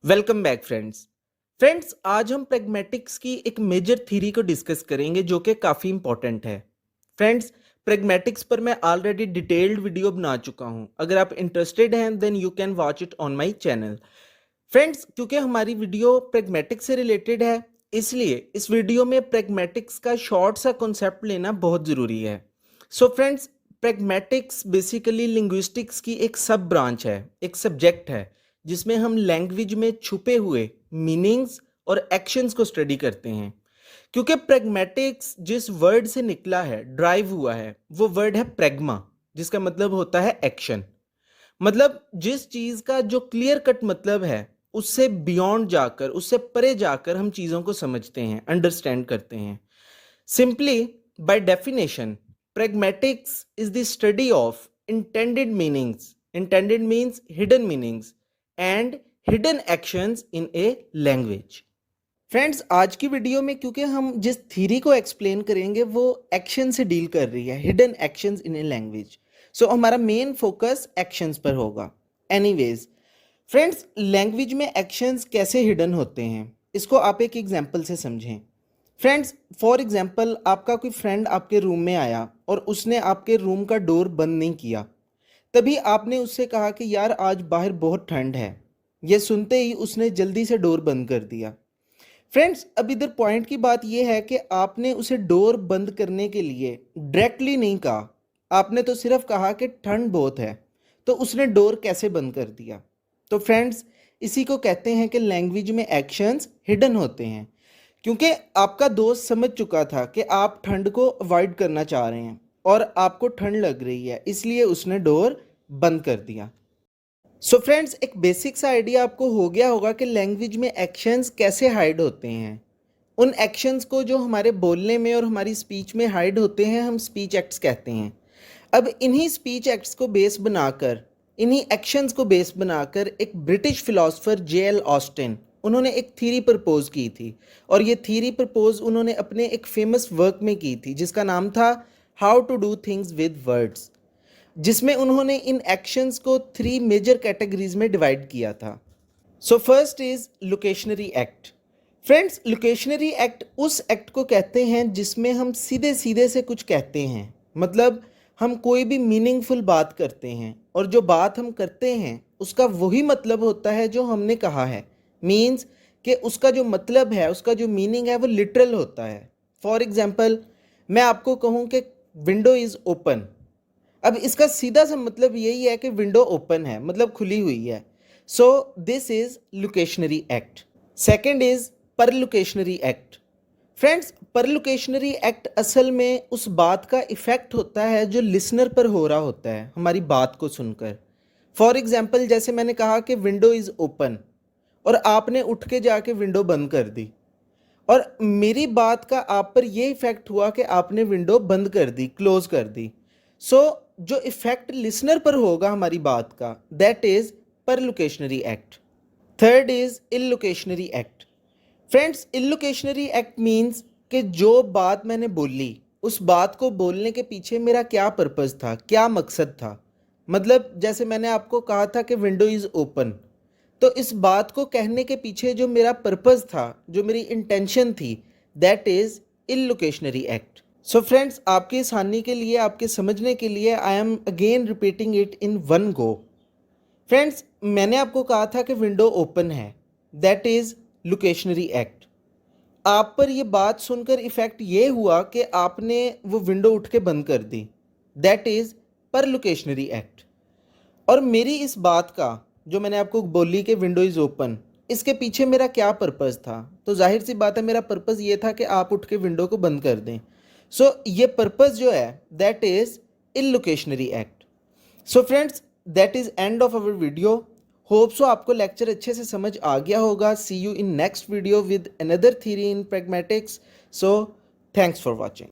Welcome back friends आज हम pragmatics की एक मेजर थ्योरी को डिस्कस करेंगे जो कि काफ़ी इंपॉर्टेंट है। फ्रेंड्स, प्रैग्मेटिक्स पर मैं ऑलरेडी डिटेल्ड वीडियो बना चुका हूं। अगर आप इंटरेस्टेड हैं then you can watch it on my channel. Friends, क्योंकि हमारी वीडियो प्रैग्मेटिक्स से रिलेटेड है, इसलिए इस वीडियो में प्रैग्मेटिक्स का शॉर्ट सा कॉन्सेप्ट लेना बहुत ज़रूरी है। So friends, pragmatics basically linguistics की एक सब ब्रांच है, एक सब्जेक्ट है जिसमें हम लैंग्वेज में छुपे हुए मीनिंग्स और एक्शंस को स्टडी करते हैं। क्योंकि प्रैग्मेटिक्स जिस वर्ड से निकला है, ड्राइव हुआ है, वो वर्ड है प्रैग्मा, जिसका मतलब होता है एक्शन। मतलब जिस चीज का जो क्लियर कट मतलब है, उससे बियॉन्ड जाकर, उससे परे जाकर हम चीजों को समझते हैं, अंडरस्टैंड करते हैं। Simply by definition, pragmatics is the study of intended meanings, intended means hidden meanings, and hidden actions in a language. Friends, आज की वीडियो में क्योंकि हम जिस थ्योरी को एक्सप्लेन करेंगे वो एक्शन से डील कर रही है, hidden actions in a language. So हमारा मेन फोकस एक्शंस पर होगा। एनीवेज फ्रेंड्स, लैंग्वेज में एक्शंस कैसे हिडन होते हैं, इसको आप एक एग्जांपल से समझें। फ्रेंड्स, फॉर एग्जांपल, आपका कोई फ्रेंड आपके रूम में आया और उसने आपके रूम का डोर बंद नहीं किया। तभी आपने उससे कहा कि यार आज बाहर बहुत ठंड है। ये सुनते ही उसने जल्दी से डोर बंद कर दिया। फ्रेंड्स, अब इधर पॉइंट की बात यह है कि आपने उसे डोर बंद करने के लिए डायरेक्टली नहीं कहा, आपने तो सिर्फ कहा कि ठंड बहुत है, तो उसने डोर कैसे बंद कर दिया। तो फ्रेंड्स, इसी को कहते हैं कि लैंग्वेज में एक्शंस हिडन होते हैं। क्योंकि आपका दोस्त समझ चुका था कि आप ठंड को अवॉइड करना चाह रहे हैं और आपको ठंड लग रही है, इसलिए उसने डोर बंद कर दिया। सो फ्रेंड्स, एक बेसिक सा आइडिया आपको हो गया होगा कि लैंग्वेज में एक्शंस कैसे हाइड होते हैं। उन एक्शंस को जो हमारे बोलने में और हमारी स्पीच में हाइड होते हैं, हम स्पीच एक्ट्स कहते हैं। अब इन्हीं स्पीच एक्ट्स को बेस बनाकर, इन्हीं एक्शंस को बेस बनाकर एक ब्रिटिश फिलोसोफर J.L. ऑस्टिन, उन्होंने एक थ्योरी प्रपोज की थी। और ये थ्योरी प्रपोज उन्होंने अपने एक फेमस वर्क में की थी जिसका नाम था how to do things with words, जिसमें उन्होंने इन एक्शंस को 3 मेजर कैटेगरीज में डिवाइड किया था। So first is locutionary act. Friends, locutionary act उस एक्ट को कहते हैं जिसमें हम सीधे सीधे से कुछ कहते हैं। मतलब हम कोई भी मीनिंगफुल बात करते हैं और जो बात हम करते हैं उसका वही मतलब होता है जो हमने कहा है। मीन्स कि उसका जो मतलब है, उसका जो मीनिंग है वो लिटरल होता है। फॉर एग्जाम्पल, मैं आपको कहूँ कि विंडो इज़ ओपन। अब इसका सीधा सा मतलब यही है कि विंडो ओपन है, मतलब खुली हुई है। So this is locutionary act. Second is perlocutionary act. Friends, perlocutionary act असल में उस बात का इफेक्ट होता है जो लिसनर पर हो रहा होता है हमारी बात को सुनकर। फॉर एग्जाम्पल, जैसे मैंने कहा कि विंडो इज़ ओपन और आपने उठ के जाके विंडो बंद कर दी, और मेरी बात का आप पर यह इफेक्ट हुआ कि आपने विंडो बंद कर दी, क्लोज कर दी। सो जो इफेक्ट लिसनर पर होगा हमारी बात का, that is perlocutionary act. Third is illocutionary act. Friends, illocutionary act means कि जो बात मैंने बोली, उस बात को बोलने के पीछे मेरा क्या पर्पज़ था, क्या मकसद था। मतलब जैसे मैंने आपको कहा था कि विंडो इज़ ओपन, तो इस बात को कहने के पीछे जो मेरा पर्पज़ था, जो मेरी इंटेंशन थी, that is illocutionary act. So friends, आपकी आसानी के लिए, आपके समझने के लिए, I am again repeating it in one go. Friends, मैंने आपको कहा था कि विंडो ओपन है, दैट इज़ लोकेशनरी एक्ट। आप पर यह बात सुनकर इफेक्ट ये हुआ कि आपने वो विंडो उठ के बंद कर दी, दैट इज़ पर लोकेशनरी एक्ट। और मेरी इस बात का, जो मैंने आपको बोली कि विंडो इज़ ओपन, इसके पीछे मेरा क्या पर्पज़ था, तो जाहिर सी बात है मेरा पर्पज़ ये था कि आप उठ के विंडो को बंद कर दें। सो ये पर्पज़ जो है that is illocutionary act. So friends, that is end of our video. Hope so आपको लेक्चर अच्छे से समझ आ गया होगा। See you in next video with another theory in pragmatics. So thanks for watching.